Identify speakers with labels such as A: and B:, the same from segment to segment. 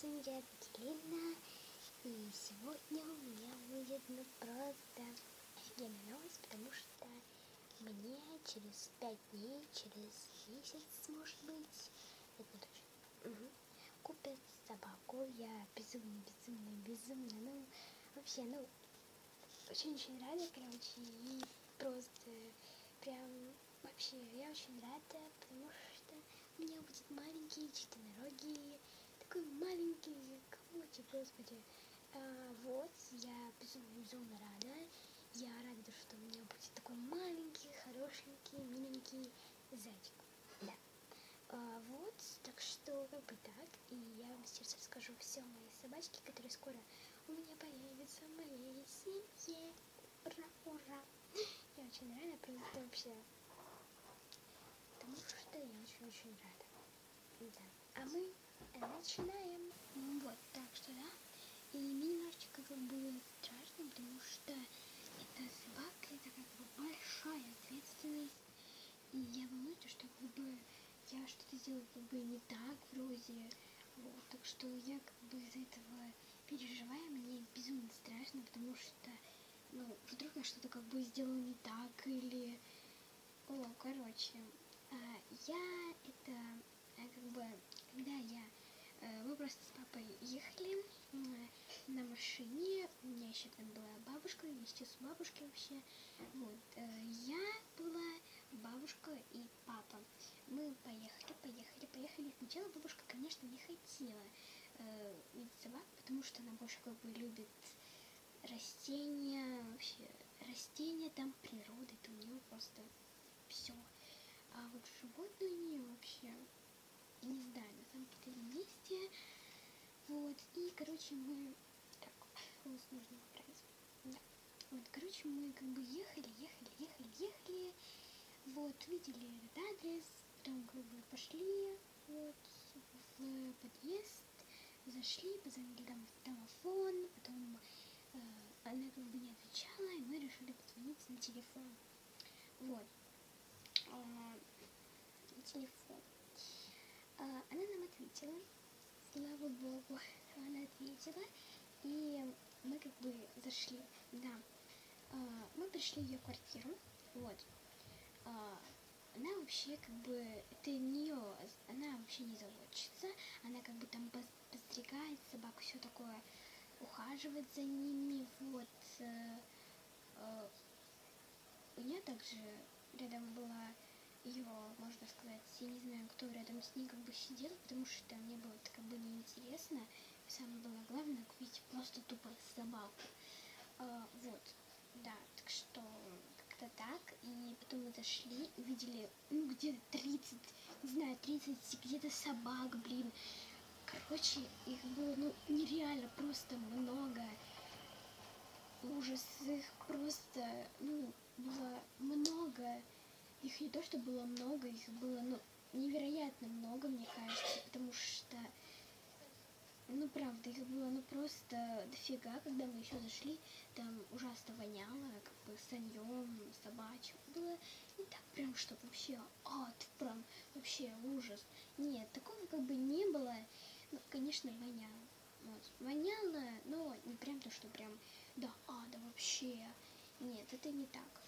A: вами я, Ангелина, и сегодня у меня будет просто офигенная новость, потому что мне через 5 дней, через месяц, может быть, это не точно, купят собаку. Я безумно, вообще, очень рада, короче, и просто прям, вообще, я очень рада, потому что у меня будет маленький членорогий, такой маленький комочек, господи. Вот, я безумно рада. Я рада, что у меня будет такой маленький, хорошенький, миленький зайчик. Да. Вот, так что как бы так. И я вам сейчас расскажу все о моей собачке, которая скоро у меня появится в моей семье. Ура, ура! Я очень рада, просто вообще. Потому что я очень рада. Да. А мы начинаем. Вот, так что да. И мне немножечко как бы страшно, потому что эта собака, это как бы большая ответственность. И я волнуюсь, что как бы я что-то сделала как бы не так вроде. Вот, так что я как бы из-за этого переживаю, мне безумно страшно, потому что, вдруг я что-то как бы сделала не так или... короче, я это, как бы, когда мы просто с папой ехали на машине, у меня еще там была бабушка, я сейчас у бабушки вообще, вот, я была, бабушка и папа. Мы поехали. Сначала бабушка, конечно, не хотела видеть собак, потому что она больше как бы любит растения, вообще, растения, там природа, это у нее просто все. А вот животные у нее вообще, не знаю, на самом какие-то месте. Вот, и, короче, мы... Так, волос нужно поправить. Да. Вот, короче, мы как бы ехали. Вот, видели этот адрес, потом как бы пошли вот в подъезд, зашли, позвонили там в домофон, потом она как бы не отвечала, и мы решили позвонить на телефон. Вот. Телефон. Она нам ответила, слава богу, она ответила, и мы как бы зашли, да, мы пришли в ее квартиру, вот, она вообще как бы, это нее, она вообще не заводчица, она как бы там подстригает собак, все такое, ухаживает за ними, вот, у нее также рядом была ее, можно сказать, я не знаю, кто рядом с ней как бы сидел, потому что мне было это как бы неинтересно. Самое было главное купить просто тупо собаку. Вот, да, так что как-то так. И потом мы зашли, увидели, где-то 30, не знаю, 30 где-то собак, блин. Короче, их было, нереально, просто много. Ужас, их просто, было много. Их не то, что было много, их было, невероятно много, мне кажется, потому что, правда, их было, просто дофига, когда мы еще зашли, там ужасно воняло, как бы саньем, собачьим, было не так прям, что вообще ад, прям вообще ужас. Нет, такого как бы не было, конечно, воняло, вот, воняло, но не прям то, что прям до ада вообще, нет, это не так.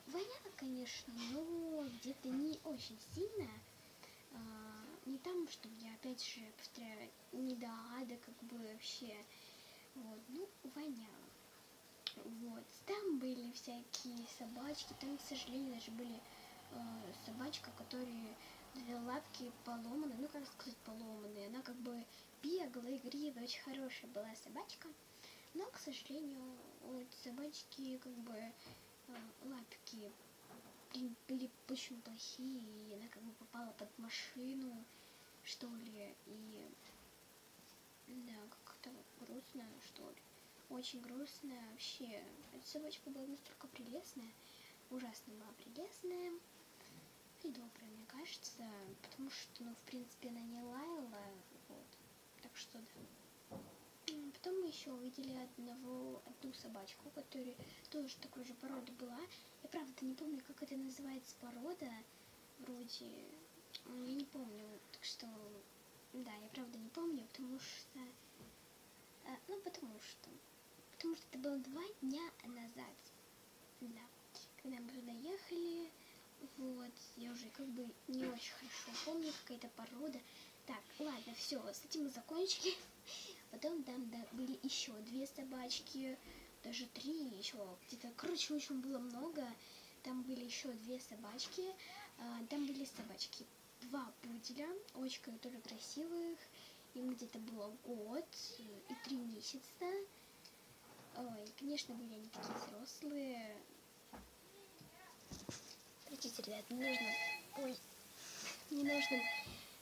A: Воняло, конечно, но где-то не очень сильно, не там, чтобы я опять же повторяю, не до ада, как бы вообще, вот, воняло. Вот, там были всякие собачки, там, к сожалению, даже были собачка, которые 2 лапки поломаны, как сказать поломанные, она как бы бегала, игривая, очень хорошая была собачка, но, к сожалению, вот собачки как бы лапки были очень плохие, и она как бы попала под машину, что ли, и да, как-то грустно, что ли, очень грустно вообще. Эта собачка была настолько прелестная, ужасно была прелестная и добрая, мне кажется, потому что, в принципе, она не лаяла, вот, так что да. Потом мы еще увидели одну собачку, которая тоже такой же породы была. Я правда не помню, как это называется порода, вроде, я не помню, так что, да, я правда не помню, потому что было 2 дня назад, да, когда мы туда ехали. Вот, я уже как бы не очень хорошо помню, какая-то порода. Так, ладно, все, с этим мы закончили. Потом там были еще 2 собачки, даже 3 еще где-то, короче, очень было много. Там были еще 2 собачки. Там были собачки, 2 пуделя, очень которые красивых. Им где-то было год и 3 месяца. Ой, конечно, были они такие взрослые. Простите, ребят, мне нужно... Ой, мне нужно...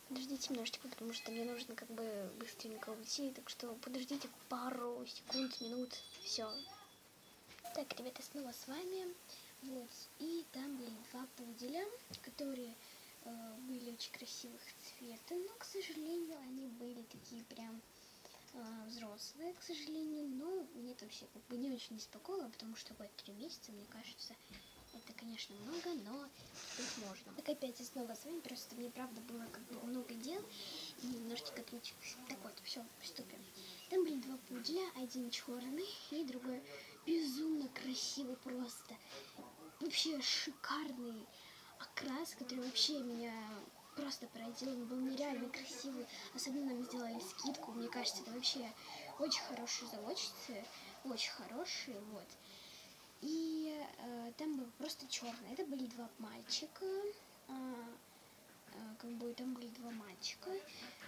A: Подождите немножечко, потому что мне нужно как бы быстренько уйти. Так что подождите пару секунд, минут. Все. Так, ребята, снова с вами. Вот. И там были 2 пуделя, которые были очень красивых цвета. Но, к сожалению, они были такие прям взрослые, к сожалению. Но мне это вообще как бы не очень беспокоило, потому что год 3 месяца, мне кажется... Это, конечно, много, но их можно. Так опять и снова с вами, просто мне, правда, было как бы много дел и немножечко отвлеклась. Так вот, все, приступим. Там были 2 пуделя, один черный и другой безумно красивый просто. Вообще шикарный окрас, который вообще меня просто поразил. Он был нереально красивый. Особенно нам сделали скидку. Мне кажется, это вообще очень хорошие заводчицы. Очень хорошие, вот. И там был просто черный. Это были 2 мальчика. Как бы там были 2 мальчика.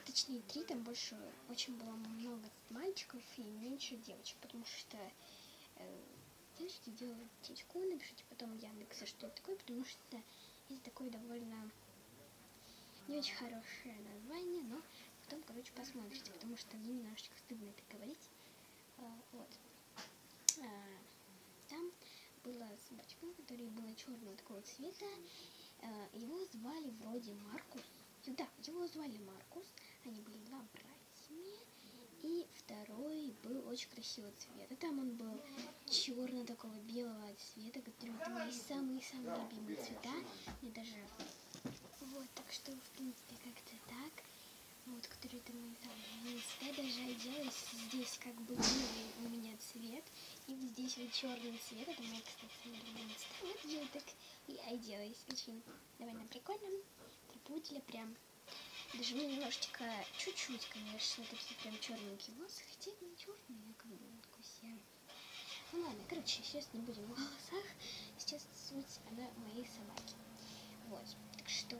A: Точнее 3, там больше очень было много мальчиков и меньше девочек. Потому что девочки делают птичку. Напишите потом в Яндексе, что это такое, потому что это такое довольно не очень хорошее название, но потом, короче, посмотрите, потому что мне немножечко стыдно это говорить. Вот. Там была собачка, которая была черного такого цвета. Его звали вроде Маркус. Да, его звали Маркус. Они были 2 братьями. И второй был очень красивого цвета. Там он был черно такого белого цвета, который это мои самые-самые любимые цвета. Мне даже... Вот, так что, в принципе, как-то так. Вот, которые это мои самые цвета. Даже оделась здесь как бы белый у меня цвет. И вот здесь вот черный цвет. Это мой, кстати, самый любимый цвет. Вот я вот так и оделась. Очень довольно прикольно. 3 пуделя прям. Даже немножечко, чуть-чуть, конечно, такие прям черненькие волосы. Хотя это не черные, а как бы вот такой серый. Ну ладно, короче, сейчас не будем в волосах. Сейчас суть она моей собаки. Вот. Так что...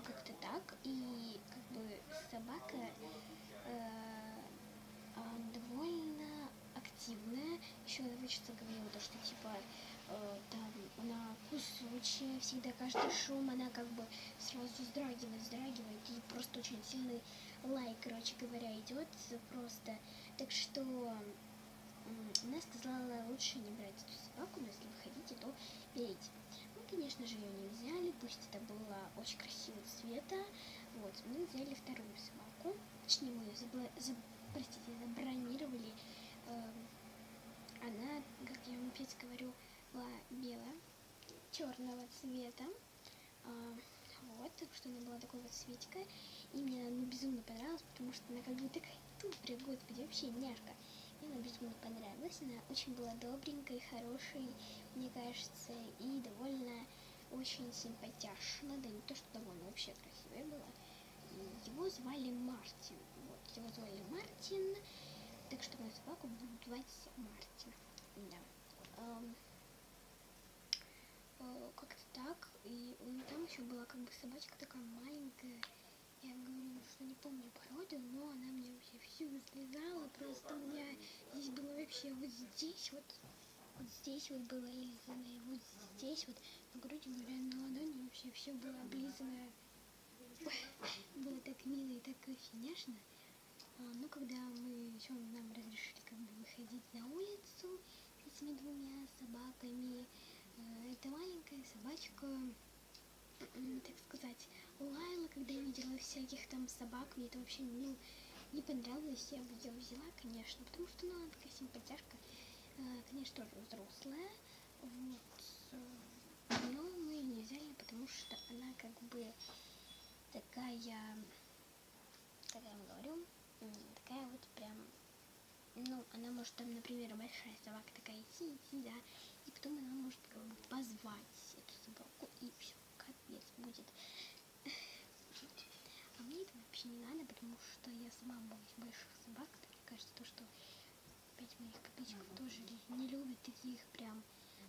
A: как-то так. И как бы собака довольно активная. Еще заводчица говорила, то, что типа там она кусучая, всегда каждый шум, она как бы сразу вздрагивает и просто очень сильный лай, короче говоря, идет просто. Так что она сказала, лучше не брать эту собаку, но если вы хотите, то берите. Мы, конечно же, ее не взяли, пусть это было очень красивого цвета. Вот, мы взяли вторую собаку, точнее, мы ее забронировали. Она, как я вам опять говорю, была белая, черного цвета. Вот, так что она была такого цветика. И мне она безумно понравилась, потому что она как бы такая добрая, господи, вообще няшка. Мне она безумно понравилась. Она очень была добренькой, хорошей, мне кажется, и довольно очень симпатяшна. Да не то, что довольно, вообще красивая была. И его звали Мартин. Вот, его звали Мартин. Так что мою собаку будут звать Мартин. Да. Как-то так. И там еще была как бы собачка такая маленькая. Я говорю, что не помню породу, но она мне вообще всю слезала. Просто у меня здесь было вообще вот здесь вот было лизаное, вот здесь вот, грудь говоря, на ладони вообще все было облизанное. Было так мило и так очень нежно. Но когда нам разрешили как бы выходить на улицу с этими 2 собаками, эта маленькая собачка, так сказать, лаяла, когда я видела всяких там собак. Мне это вообще не понравилось. Я бы ее взяла, конечно, потому что она такая симпатяшка. Конечно, тоже взрослая. Вот. Но мы ее не взяли, потому что она как бы такая, как я вам говорю, такая вот прям ну, она может там, например, большая собака такая идти, да, и потом она может как бы позвать эту собаку, и все, капец будет. А мне это вообще не надо, потому что я сама боюсь больших собак. Так мне кажется, то, что 5 моих подписчиков тоже не любят таких прям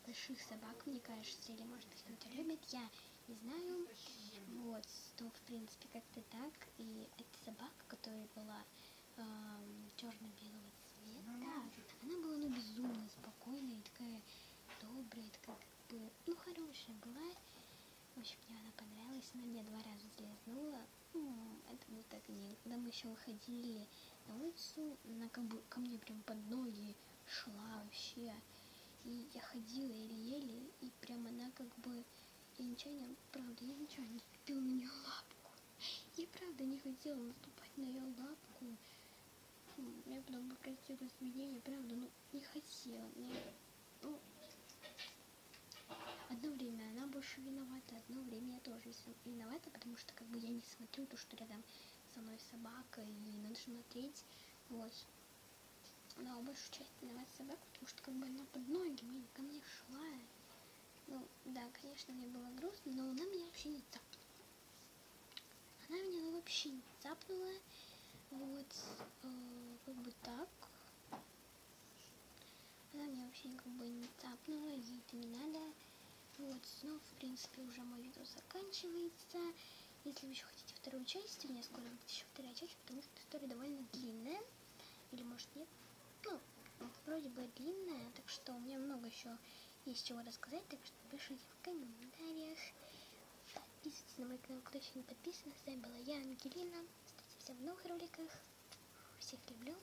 A: больших собак, мне кажется, или может быть кто-то любит, я не знаю. Вот, то в принципе как-то так. И эта собака, которая была черно-белого цвета, она была ну безумно спокойная, и такая добрая, такая как бы, ну хорошая была. В общем, мне она понравилась, она меня 2 раза слезнула. Это было так мило. Когда мы еще выходили на улицу, она как бы ко мне прям под ноги шла вообще. И я ходила еле-еле, и прям она как бы, я нечаянно, правда, я нечаянно наступила на нее лапку. Я правда не хотела наступать на ее лапку. Я потом попросила извинения, правда, ну не хотела. Ну, одно время она больше виновата, одно время я тоже виновата, потому что как бы я не смотрю то, что рядом со мной собака, и надо смотреть, вот. Но большую часть виновата собака, потому что как бы она под ноги мне ко мне шла. Ну, да, конечно, мне было грустно, но она меня вообще не цапнула. Она меня вообще не цапнула, вот, как бы так. Она меня вообще как бы не цапнула, ей это не надо. Вот, ну, в принципе, уже мой видео заканчивается. Если вы еще хотите вторую часть, у меня скоро будет еще вторая часть, потому что история довольно длинная. Или может нет? Ну, вроде бы длинная, так что у меня много еще есть чего рассказать, так что пишите в комментариях. Подписывайтесь на мой канал, кто еще не подписан. С вами была я, Ангелина. Встретимся в новых роликах. Всех люблю.